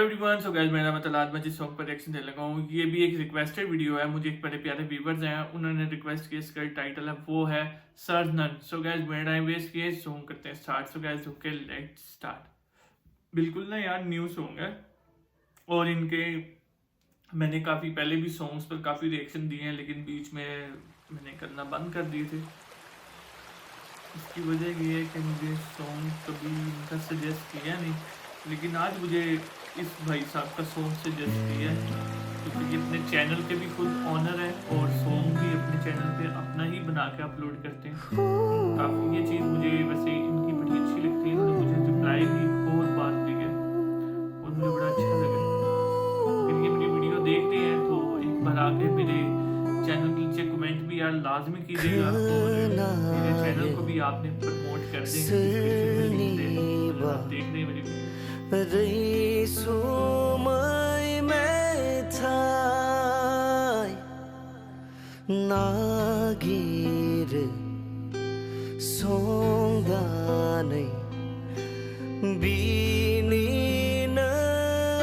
Everyone, so guys मेरा मतलब आज मैं जिस सॉन्ग पर रिएक्शन देने लगा हूँ ये भी एक रिक्वेस्टेड वीडियो है। मुझे एक बड़े प्यारे व्यूवर्स हैं, उन्होंने रिक्वेस्ट किया, इसका टाइटल है वो है सर नन। सो गाइस मेरा टाइम वेस्ट किए, सॉन्ग करते हैं start. So guys okay let's start. बिल्कुल ना यार न्यू सॉन्ग है और इनके मैंने काफ़ी पहले भी सॉन्ग्स पर काफ़ी रिएक्शन दिए हैं, लेकिन बीच में मैंने करना बंद कर दिए थे। इसकी वजह ये है कि मुझे सॉन्ग कभी इनका सजेस्ट किया नहीं, लेकिन आज मुझे इस भाई साहब का सॉन्ग सजेस्ट किया है क्योंकि ये अपने चैनल के भी खुद ऑनर है और सॉन्ग भी अपने चैनल पे अपना ही बना के अपलोड करते हैं। काफ़ी ये चीज़ मुझे वैसे इनकी बड़ी अच्छी लगती है। इन्होंने मुझे रिप्लाई भी बहुत बार दी है और मुझे बड़ा अच्छा लगा। अगर ये मेरी वीडियो देख रहे हैं तो एक बार आके मेरे चैनल के नीचे कमेंट भी यार लाजमी कीजिएगा और मेरे चैनल को भी आपने प्रमोट कर देंगे, डिस्क्रिप्शन में लिंक दे दूँ अगर आप देख रहे हैं मेरी वीडियो। नागिर सोंगानै बिनिनो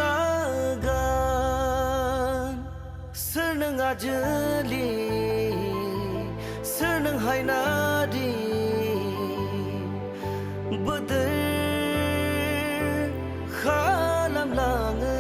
आगान सोर नों आजोलि सोर नों हायनारि बोदोर खालामलाङो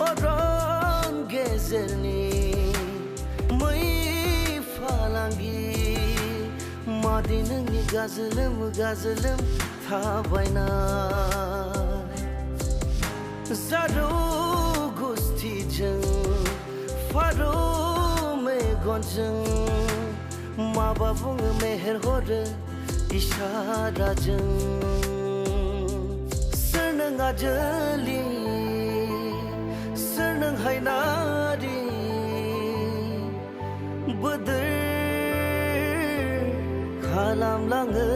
orang gezerni मै फालांगि मादि नोंनि गाजोलोम गाजोलोम थाबायनाय जारौ गुस्थिजों फारौ मेगनजों माबा बुङो मेहेर हरो इसाराजों सोर नों आजोलि सोर नों हायनारि बोदोर खालामलाङो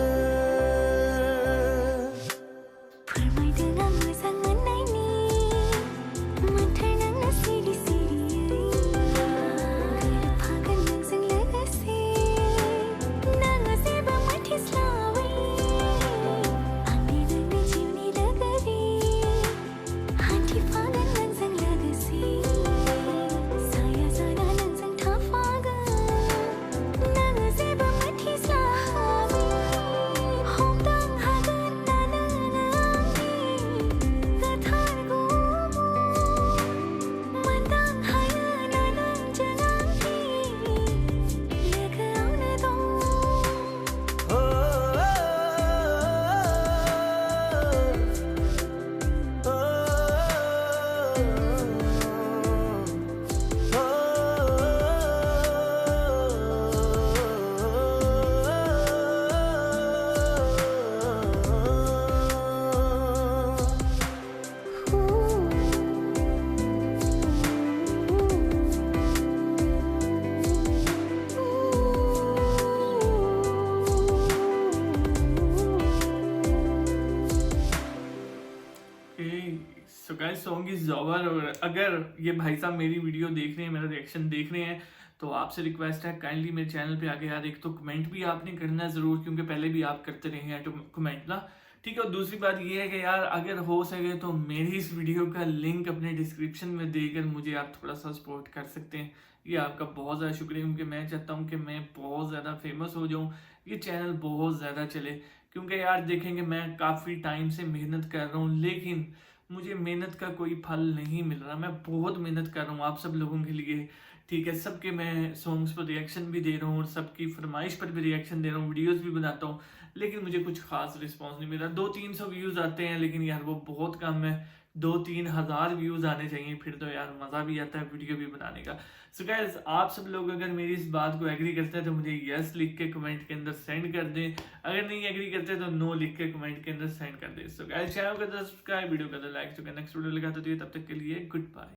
so guys song is over. और अगर ये भाई साहब मेरी वीडियो देख रहे हैं, मेरा रिएक्शन देख रहे हैं, तो आपसे रिक्वेस्ट है काइंडली मेरे चैनल पे आके यार एक तो कमेंट भी आपने करना है ज़रूर, क्योंकि पहले भी आप करते रहे हैं तो कमेंट ना, ठीक है। और दूसरी बात ये है कि यार अगर हो सके तो मेरी इस वीडियो का लिंक अपने डिस्क्रिप्शन में देकर मुझे आप थोड़ा सा सपोर्ट कर सकते हैं। ये आपका बहुत ज़्यादा शुक्रिया, क्योंकि मैं चाहता हूँ कि मैं बहुत ज़्यादा फेमस हो जाऊँ, ये चैनल बहुत ज़्यादा चले। क्योंकि यार देखेंगे मैं काफ़ी टाइम से मेहनत कर रहा हूँ, लेकिन मुझे मेहनत का कोई फल नहीं मिल रहा। मैं बहुत मेहनत कर रहा हूँ आप सब लोगों के लिए, ठीक है। सबके मैं सॉन्ग्स पर रिएक्शन भी दे रहा हूँ और सबकी फरमाइश पर भी रिएक्शन दे रहा हूँ, वीडियोस भी बनाता हूँ, लेकिन मुझे कुछ खास रिस्पॉन्स नहीं मिल रहा। 200-300 व्यूज़ आते हैं, लेकिन यार वो बहुत कम है। 2-3 हज़ार व्यूज आने चाहिए, फिर तो यार मजा भी आता है वीडियो भी बनाने का। सो गाइस आप सब लोग अगर मेरी इस बात को एग्री करते हैं तो मुझे यस लिख के कमेंट के अंदर सेंड कर दें, अगर नहीं एग्री करते तो नो लिख के कमेंट के अंदर सेंड कर दें। सो गाइस चैनल को सब्सक्राइब, वीडियो को लाइक, तो नेक्स्ट वीडियो लगा तो तब तक के लिए गुड बाय।